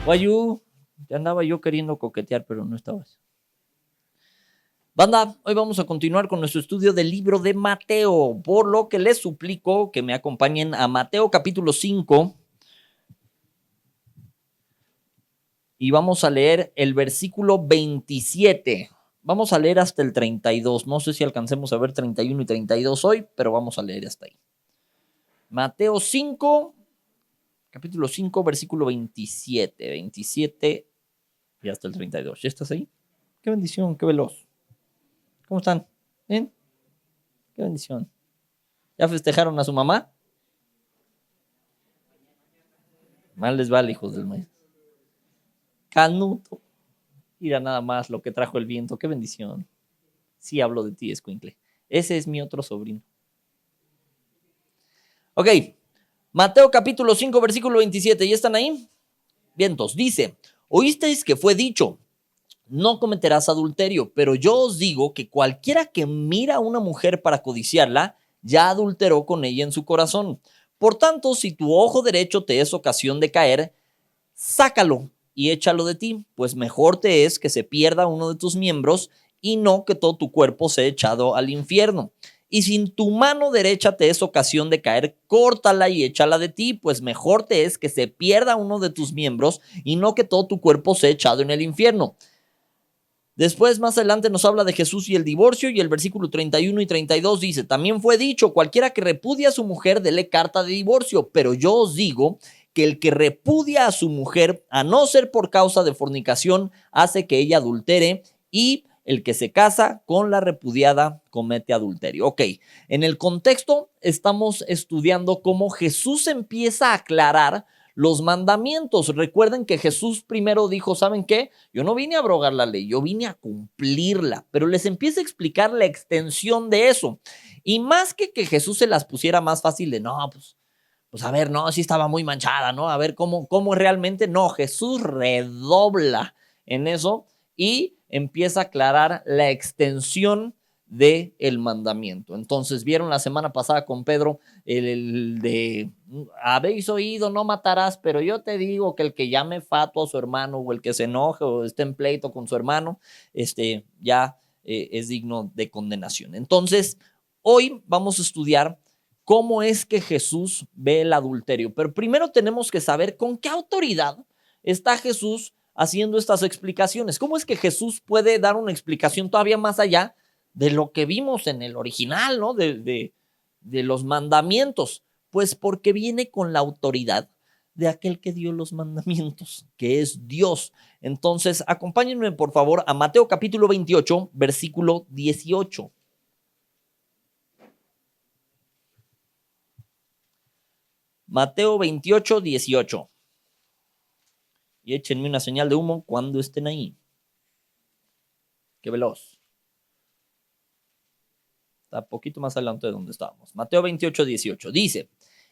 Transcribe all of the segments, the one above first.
Guayú, te andaba yo queriendo coquetear, pero no estabas. Banda, hoy vamos a continuar con nuestro estudio del libro de Mateo, por lo que les suplico que me acompañen a Mateo capítulo 5 y vamos a leer el versículo 27. Vamos a leer hasta el 32. No sé si alcancemos a ver 31 y 32 hoy, pero vamos a leer hasta ahí. Mateo 5, capítulo 5, versículo 27. 27 y hasta el 32. ¿Ya estás ahí? Qué bendición, qué veloz. ¿Cómo están? ¿Bien? Qué bendición. ¿Ya festejaron a su mamá? Mal les vale, hijos del maíz. Canuto. Mira nada más lo que trajo el viento. Qué bendición. Sí hablo de ti, escuincle. Ese es mi otro sobrino. Ok. Mateo capítulo 5, versículo 27. ¿Ya están ahí? Vientos. Dice, oísteis que fue dicho, no cometerás adulterio, pero yo os digo que cualquiera que mira a una mujer para codiciarla, ya adulteró con ella en su corazón. Por tanto, si tu ojo derecho te es ocasión de caer, sácalo y échalo de ti, pues mejor te es que se pierda uno de tus miembros y no que todo tu cuerpo sea echado al infierno. Y si tu mano derecha te es ocasión de caer, córtala y échala de ti, pues mejor te es que se pierda uno de tus miembros y no que todo tu cuerpo sea echado en el infierno. Después, más adelante, nos habla de Jesús y el divorcio, y el versículo 31 y 32 dice, también fue dicho, cualquiera que repudia a su mujer, dele carta de divorcio, pero yo os digo que el que repudia a su mujer, a no ser por causa de fornicación, hace que ella adultere, y el que se casa con la repudiada comete adulterio. Ok, en el contexto estamos estudiando cómo Jesús empieza a aclarar los mandamientos. Recuerden que Jesús primero dijo, ¿saben qué? Yo no vine a abrogar la ley, yo vine a cumplirla, pero les empieza a explicar la extensión de eso. Y más que Jesús se las pusiera más fácil de, no, pues a ver, no, sí estaba muy manchada, ¿no? A ver cómo realmente, no, Jesús redobla en eso y empieza a aclarar la extensión del mandamiento. Entonces, vieron la semana pasada con Pedro el de, habéis oído, no matarás, pero yo te digo que el que llame fatuo a su hermano o el que se enoje o esté en pleito con su hermano, ya es digno de condenación. Entonces, hoy vamos a estudiar cómo es que Jesús ve el adulterio. Pero primero tenemos que saber con qué autoridad está Jesús haciendo estas explicaciones. ¿Cómo es que Jesús puede dar una explicación todavía más allá de lo que vimos en el original, ¿no? De los mandamientos. Pues porque viene con la autoridad de aquel que dio los mandamientos, que es Dios. Entonces, acompáñenme por favor a Mateo capítulo 28, versículo 18. Mateo 28, 18. Y échenme una señal de humo cuando estén ahí. Qué veloz. Está poquito más adelante de donde estábamos. Mateo 28, 18. Dice,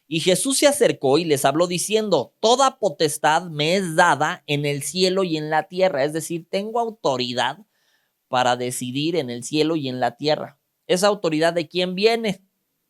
y Jesús se acercó y les habló diciendo, toda potestad me es dada en el cielo y en la tierra. Es decir, tengo autoridad para decidir en el cielo y en la tierra. ¿Esa autoridad de quién viene?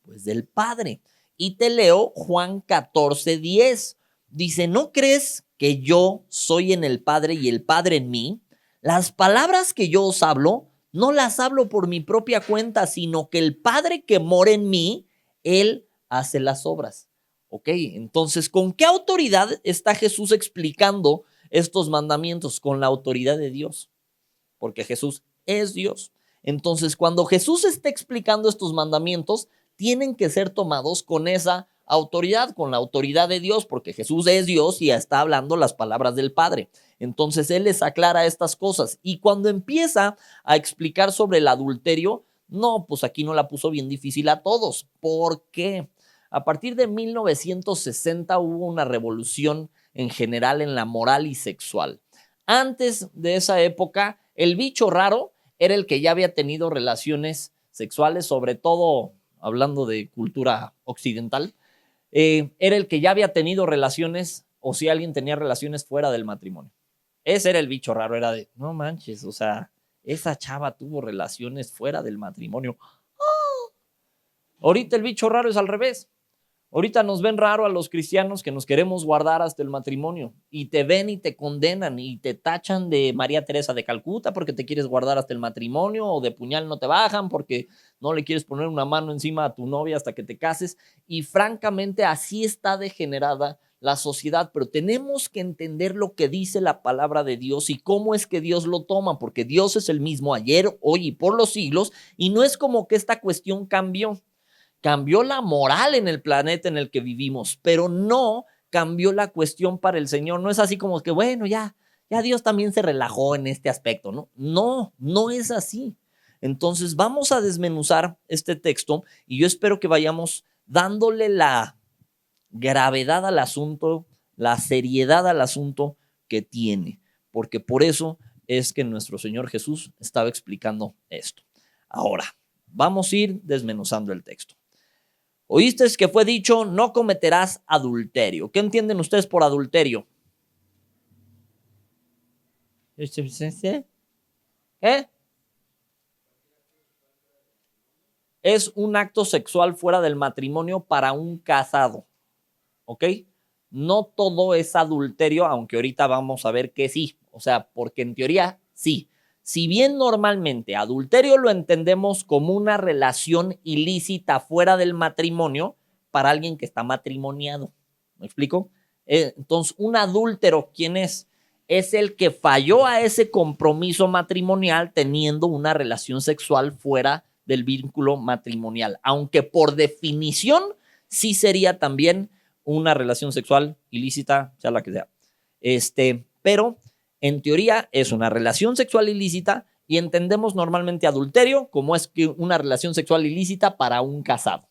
Pues del Padre. Y te leo Juan 14, 10. Dice, ¿no crees que yo soy en el Padre y el Padre en mí? Las palabras que yo os hablo, no las hablo por mi propia cuenta, sino que el Padre que mora en mí, Él hace las obras. Ok, entonces, ¿con qué autoridad está Jesús explicando estos mandamientos? Con la autoridad de Dios, porque Jesús es Dios. Entonces, cuando Jesús está explicando estos mandamientos, tienen que ser tomados con esa autoridad, con la autoridad de Dios, porque Jesús es Dios y está hablando las palabras del Padre. Entonces, Él les aclara estas cosas. Y cuando empieza a explicar sobre el adulterio, no, pues aquí no la puso bien difícil a todos. ¿Por qué? A partir de 1960 hubo una revolución en general en la moral y sexual. Antes de esa época, el bicho raro era el que ya había tenido relaciones sexuales, sobre todo hablando de cultura occidental, era el que ya había tenido relaciones o si alguien tenía relaciones fuera del matrimonio. Ese era el bicho raro, era de, no manches, o sea, esa chava tuvo relaciones fuera del matrimonio. ¡Oh! Ahorita el bicho raro es al revés. Ahorita nos ven raro a los cristianos que nos queremos guardar hasta el matrimonio y te ven y te condenan y te tachan de María Teresa de Calcuta porque te quieres guardar hasta el matrimonio, o de puñal no te bajan porque no le quieres poner una mano encima a tu novia hasta que te cases. Y francamente así está degenerada la sociedad, pero tenemos que entender lo que dice la palabra de Dios y cómo es que Dios lo toma, porque Dios es el mismo ayer, hoy y por los siglos, y no es como que esta cuestión cambió. Cambió la moral en el planeta en el que vivimos, pero no cambió la cuestión para el Señor. No es así como que, bueno, ya Dios también se relajó en este aspecto, ¿no? No, no es así. Entonces vamos a desmenuzar este texto y yo espero que vayamos dándole la gravedad al asunto, la seriedad al asunto que tiene, porque por eso es que nuestro Señor Jesús estaba explicando esto. Ahora, vamos a ir desmenuzando el texto. Oíste que fue dicho, no cometerás adulterio. ¿Qué entienden ustedes por adulterio? ¿Qué? Es un acto sexual fuera del matrimonio para un casado, ¿ok? No todo es adulterio, aunque ahorita vamos a ver que sí, o sea, porque en teoría sí. Si bien normalmente adulterio lo entendemos como una relación ilícita fuera del matrimonio para alguien que está matrimoniado, ¿me explico? Entonces, un adúltero, ¿quién es? Es el que falló a ese compromiso matrimonial teniendo una relación sexual fuera del vínculo matrimonial, aunque por definición sí sería también una relación sexual ilícita, sea la que sea. Pero en teoría es una relación sexual ilícita y entendemos normalmente adulterio como es que una relación sexual ilícita para un casado.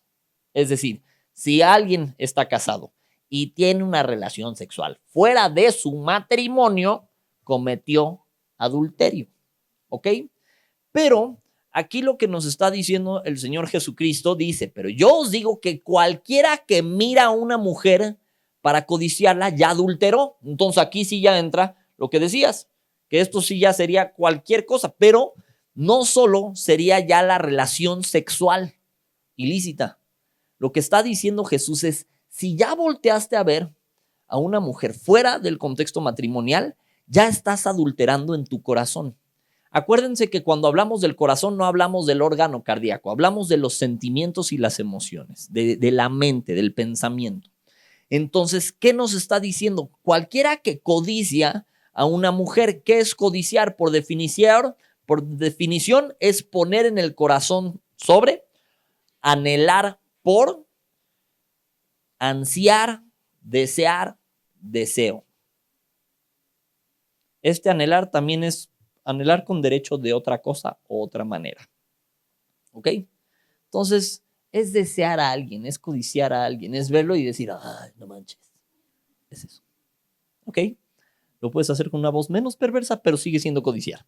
Es decir, si alguien está casado y tiene una relación sexual fuera de su matrimonio, cometió adulterio, ¿ok? Pero aquí lo que nos está diciendo el Señor Jesucristo dice, pero yo os digo que cualquiera que mira a una mujer para codiciarla ya adulteró. Entonces aquí sí ya entra lo que decías, que esto sí ya sería cualquier cosa, pero no solo sería ya la relación sexual ilícita. Lo que está diciendo Jesús es, si ya volteaste a ver a una mujer fuera del contexto matrimonial, ya estás adulterando en tu corazón. Acuérdense que cuando hablamos del corazón no hablamos del órgano cardíaco, hablamos de los sentimientos y las emociones, de la mente, del pensamiento. Entonces, ¿qué nos está diciendo? Cualquiera que codicia a una mujer, ¿qué es codiciar? Por definición es poner en el corazón sobre, anhelar por, ansiar, desear, deseo. Este anhelar también es anhelar con derecho de otra cosa o otra manera. ¿Ok? Entonces, es desear a alguien, es codiciar a alguien, es verlo y decir, ay, no manches. Es eso. ¿Ok? Lo puedes hacer con una voz menos perversa, pero sigue siendo codiciar.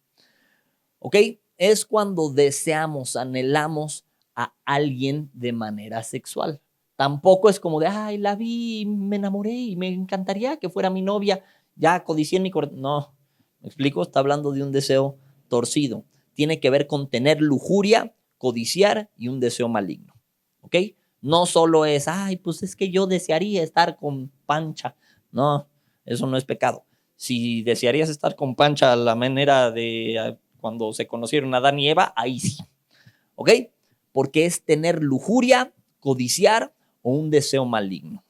¿Ok? Es cuando deseamos, anhelamos a alguien de manera sexual. Tampoco es como de, ay, la vi, me enamoré y me encantaría que fuera mi novia. Ya codicié mi corazón. No, ¿me explico? Está hablando de un deseo torcido. Tiene que ver con tener lujuria, codiciar y un deseo maligno. ¿Ok? No solo es, ay, pues es que yo desearía estar con Pancha. No, eso no es pecado. Si desearías estar con Pancha a la manera de cuando se conocieron Adán y Eva, ahí sí. ¿Ok? Porque es tener lujuria, codiciar o un deseo maligno.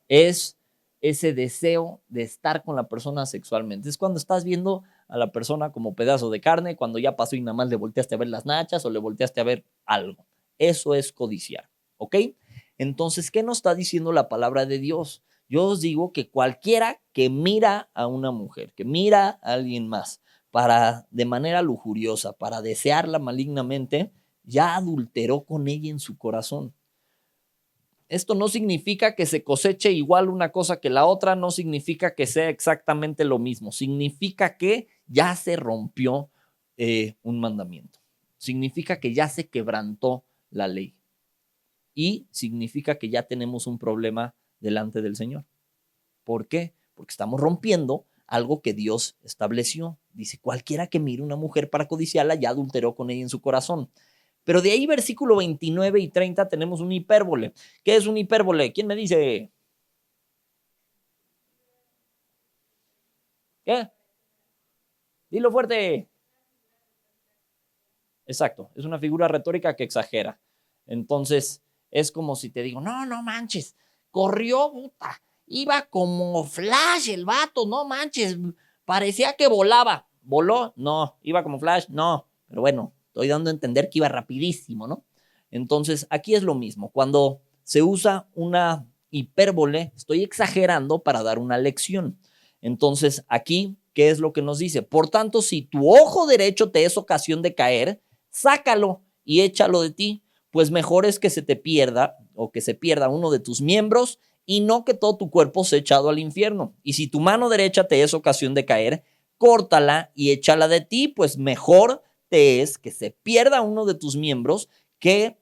Es ese deseo de estar con la persona sexualmente. Es cuando estás viendo a la persona como pedazo de carne, cuando ya pasó y nada más le volteaste a ver las nachas o le volteaste a ver algo. Eso es codiciar. ¿Ok? Entonces, ¿qué nos está diciendo la palabra de Dios? Yo os digo que cualquiera que mira a una mujer, que mira a alguien más, de manera lujuriosa, para desearla malignamente, ya adulteró con ella en su corazón. Esto no significa que se coseche igual una cosa que la otra, no significa que sea exactamente lo mismo, significa que ya se rompió un mandamiento, significa que ya se quebrantó la ley y significa que ya tenemos un problema delante del Señor. ¿Por qué? Porque estamos rompiendo algo que Dios estableció. Dice, cualquiera que mire una mujer para codiciarla ya adulteró con ella en su corazón. Pero de ahí versículo 29 y 30 tenemos un hipérbole. ¿Qué es un hipérbole? ¿Quién me dice? ¿Qué? Dilo fuerte. Exacto, es una figura retórica que exagera. Entonces, es como si te digo, no, no manches, corrió, puta, iba como flash el vato, no manches, parecía que volaba. ¿Voló? No. ¿Iba como flash? No. Pero bueno, estoy dando a entender que iba rapidísimo, ¿no? Entonces, aquí es lo mismo. Cuando se usa una hipérbole, estoy exagerando para dar una lección. Entonces, aquí, ¿qué es lo que nos dice? Por tanto, si tu ojo derecho te es ocasión de caer, sácalo y échalo de ti, pues mejor es que se te pierda o que se pierda uno de tus miembros y no que todo tu cuerpo sea echado al infierno. Y si tu mano derecha te es ocasión de caer, córtala y échala de ti, pues mejor te es que se pierda uno de tus miembros que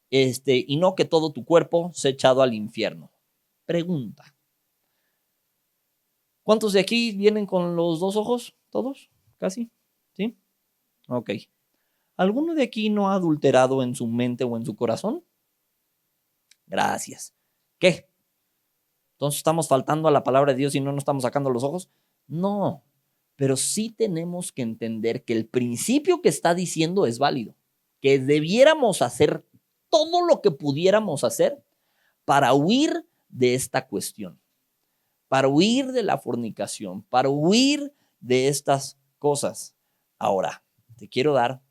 y no que todo tu cuerpo sea echado al infierno. Pregunta. ¿Cuántos de aquí vienen con los dos ojos? ¿Todos? ¿Casi? ¿Sí? Ok. ¿Alguno de aquí no ha adulterado en su mente o en su corazón? Gracias. ¿Qué? Entonces estamos faltando a la palabra de Dios y no nos estamos sacando los ojos. No, pero sí tenemos que entender que el principio que está diciendo es válido, que debiéramos hacer todo lo que pudiéramos hacer para huir de esta cuestión, para huir de la fornicación, para huir de estas cosas. Ahora, te quiero dar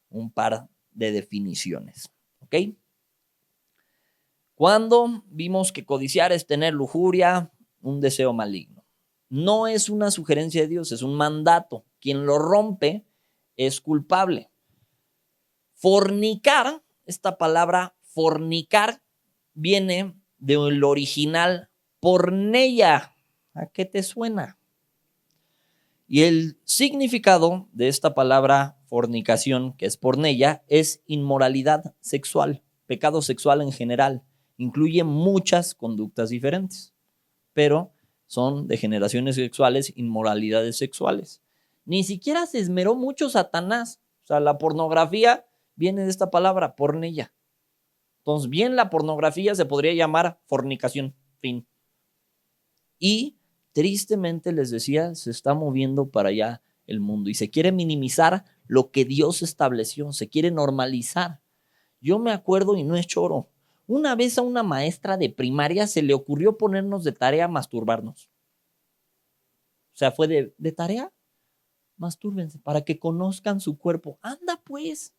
un par de definiciones, ¿ok? Cuando vimos que codiciar es tener lujuria, un deseo maligno. No es una sugerencia de Dios, es un mandato. Quien lo rompe es culpable. Fornicar, esta palabra fornicar viene del original porneia. ¿A qué te suena? Y el significado de esta palabra fornicación, que es porneia, es inmoralidad sexual, pecado sexual en general. Incluye muchas conductas diferentes, pero son degeneraciones sexuales, inmoralidades sexuales. Ni siquiera se esmeró mucho Satanás. O sea, la pornografía viene de esta palabra, porneia. Entonces, bien, la pornografía se podría llamar fornicación, fin. Y tristemente les decía, se está moviendo para allá el mundo y se quiere minimizar lo que Dios estableció, se quiere normalizar. Yo me acuerdo, y no es choro, una vez a una maestra de primaria se le ocurrió ponernos de tarea masturbarnos. O sea, fue de tarea, mastúrbense para que conozcan su cuerpo. Anda pues,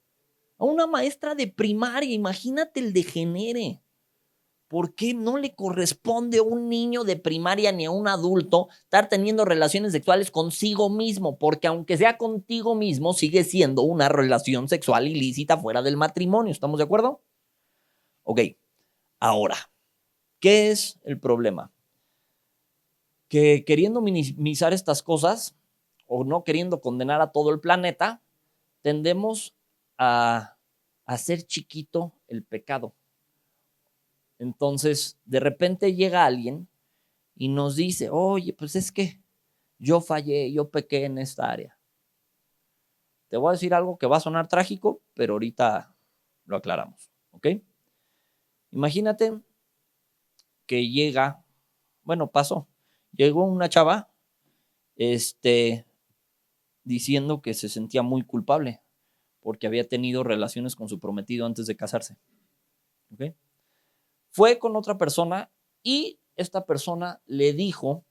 a una maestra de primaria, imagínate el degenere. ¿Por qué no le corresponde a un niño de primaria ni a un adulto estar teniendo relaciones sexuales consigo mismo? Porque aunque sea contigo mismo, sigue siendo una relación sexual ilícita fuera del matrimonio. ¿Estamos de acuerdo? Ok, ahora, ¿qué es el problema? Que queriendo minimizar estas cosas o no queriendo condenar a todo el planeta, tendemos a hacer chiquito el pecado. Entonces, de repente llega alguien y nos dice, oye, pues es que yo fallé, yo pequé en esta área. Te voy a decir algo que va a sonar trágico, pero ahorita lo aclaramos, ¿ok? Imagínate que llegó una chava, diciendo que se sentía muy culpable porque había tenido relaciones con su prometido antes de casarse, ¿ok? Fue con otra persona y esta persona le dijo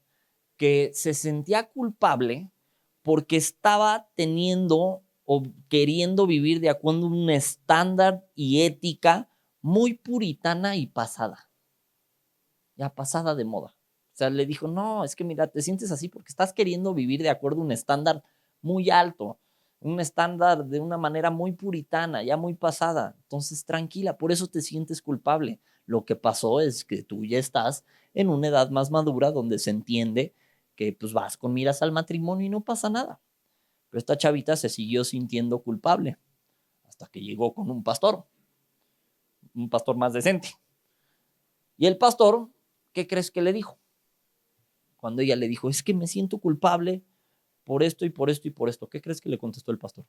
que se sentía culpable porque estaba teniendo o queriendo vivir de acuerdo a un estándar y ética muy puritana y pasada, ya pasada de moda. O sea, le dijo, no, es que mira, te sientes así porque estás queriendo vivir de acuerdo a un estándar muy alto, un estándar de una manera muy puritana, ya muy pasada. Entonces, tranquila, por eso te sientes culpable. Lo que pasó es que tú ya estás en una edad más madura donde se entiende que pues vas con miras al matrimonio y no pasa nada. Pero esta chavita se siguió sintiendo culpable hasta que llegó con un pastor más decente. Y el pastor, ¿qué crees que le dijo? Cuando ella le dijo, es que me siento culpable por esto y por esto y por esto. ¿Qué crees que le contestó el pastor?